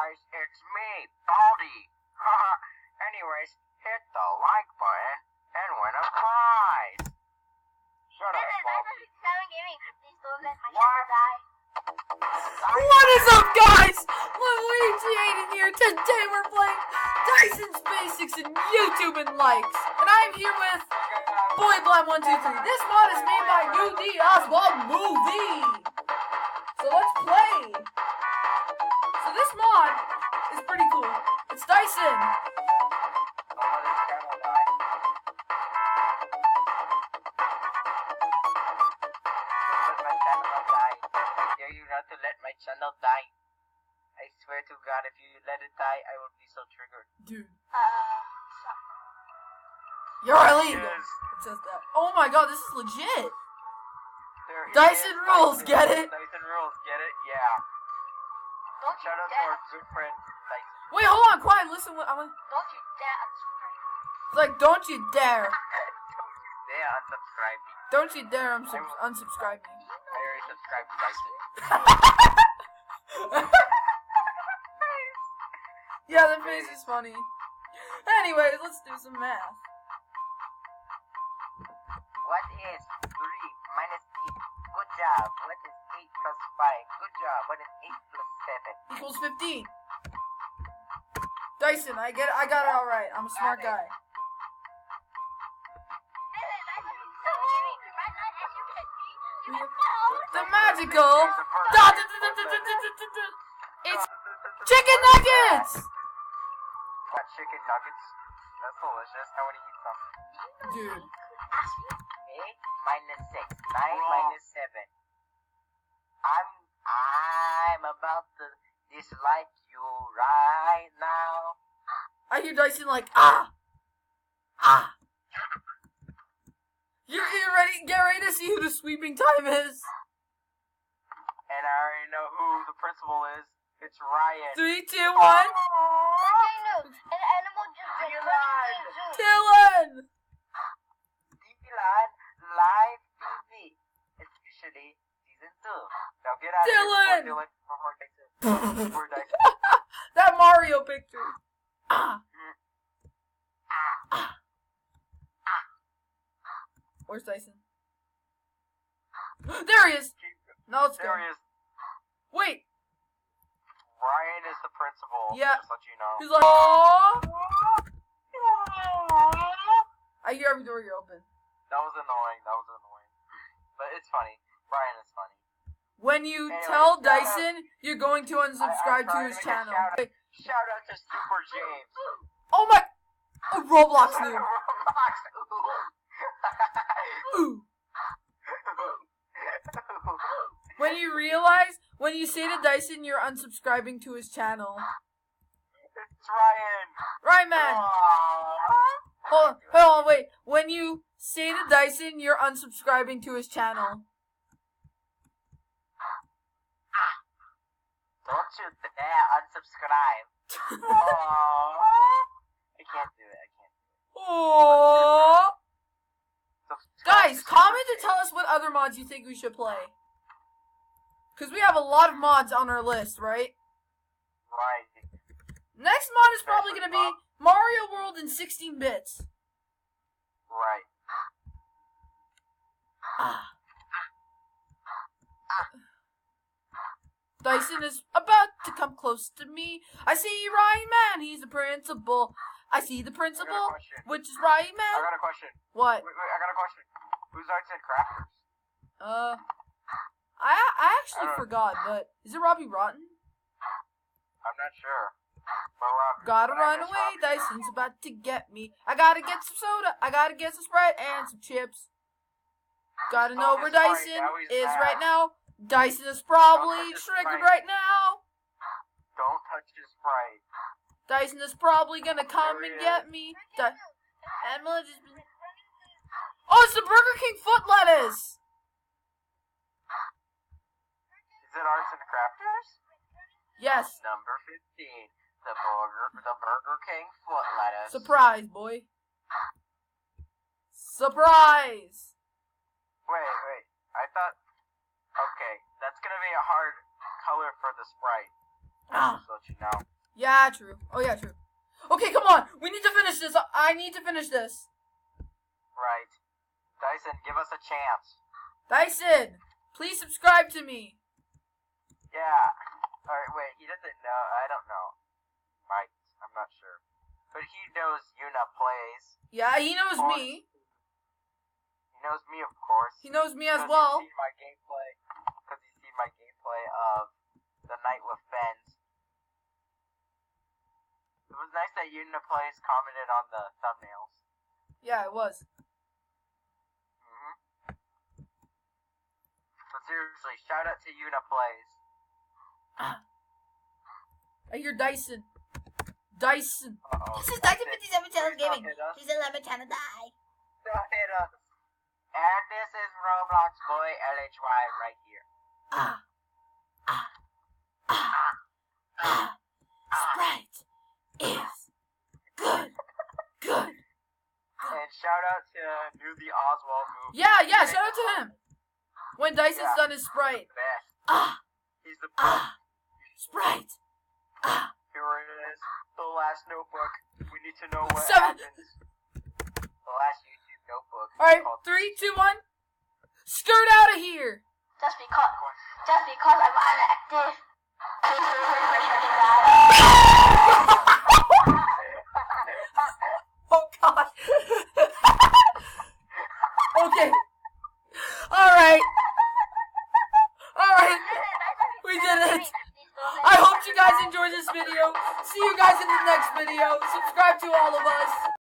guys, it's me, Baldy. Anyways, hit the like button and win a prize. Shut up, Baldy. What is up, guys? Luigi8 here. Today we're playing Dyson's Basics and YouTube and Likes. And I'm here with BoyBlam123. This mod is made by New D Oswald Movie. So let's play. So this mod is pretty cool. It's Dyson. To let my channel die. I swear to God, if you let it die, I will be so triggered. Dude. You're illegal. Yes. It says that. Oh my God, this is legit. Dyson rules, get it? Dyson rules, get it? Yeah. Shout out to our good friend, Dyson. Wait, hold on, quiet. Listen, what I want. Don't you dare unsubscribe. It's like, don't you dare. They unsubscribe me. Don't you dare unsubscribe me. I already subscribed to Dyson. Yeah, the face is funny. Anyways, let's do some math. What is 3 minus 8? Good job. What is 8 plus 5? Good job. What is 8 plus 7? Equals 15. Dyson, I got it all right. I'm a smart guy. The magical. It's chicken nuggets. Got chicken nuggets. That's delicious. I want to eat some. Dude. 8 minus 6. 9 minus 7. I'm about to dislike you right now. I hear Dyson like, ah. You're ready? Get ready to see who the sweeping time is. And I already know who the principal is. It's Ryan. 3, 2, 1. An animal just Dylan. Dylan live TV. Especially season 2. Now get out Dylan. of here before Dyson. That Mario picture. Where's Dyson? There he is! Now let's go. There he is. Wait! Ryan is the principal. Yeah. Just let you know. He's like, aww! I hear every door you open. That was annoying. But it's funny. Ryan is funny. When you Anyway, tell Dyson you're going to unsubscribe to his channel. Shout out to Super James. Oh my! Oh, Roblox noob. Roblox. Ooh. When you say to Dyson you're unsubscribing to his channel. It's Ryan. Right, man. Hold on, wait. When you say to Dyson you're unsubscribing to his channel. Don't you dare unsubscribe. I can't do it. Aww. Subscribe Guys, to comment Super to tell us what other mods you think we should play. Because we have a lot of mods on our list, right? Right. Next mod is probably going to be Mario World in 16 bits. Right. Dyson is about to come close to me. I see Ryan Man, he's the principal. I see the principal, which is Ryan I Man. got a question. What? Wait, I got a question. Who's Arts and Crafters? I actually forgot, but is it Robbie Rotten? I'm not sure. But Gotta run away, Dyson's about to get me. I gotta get some soda, I gotta get some Sprite and some chips. Gotta know where Dyson is right now. Dyson is probably triggered right now. Don't touch his Sprite. Dyson is probably gonna come and get me. Oh, it's the Burger King foot lettuce! Is it Arts and Crafters? Yes. Number 15. The Burger King foot lettuce. Surprise, boy. Surprise! Wait. I thought... Okay, that's gonna be a hard color for the Sprite. Just to let you know. Yeah, true. Oh, yeah, true. Okay, come on. We need to finish this. I need to finish this. Right. Dyson, give us a chance. Dyson, please subscribe to me. Yeah. Alright, wait, he doesn't know. I don't know. Right. I'm not sure. But he knows Yuna plays. Yeah, he knows me. He knows me, of course. He knows me as 'Cause well. He's seen my gameplay. Because he's seen my gameplay of The Night with Fens. It was nice that Yuna plays commented on the thumbnails. Yeah, it was. But seriously, shout out to Yuna plays. I hear Dyson. Dyson. Uh-oh. This is Dyson57 Channel Please don't Gaming. hit us. He's 11 Channel Die. Don't hit us. And this is Roblox Boy LHY right here. Sprite is good. Good. And shout out to New the Oswald movie. Yeah, shout out to him. When Dyson's done his Sprite. Best. He's the best. Sprite. Here it is. The last notebook. We need to know what 7. happens. The last YouTube notebook. Alright, called 3, 2, 1. Skirt out of here. Just because I'm inactive. Oh god. Okay. Alright. We did it. I hope you guys enjoyed this video. See you guys in the next video. Subscribe to all of us.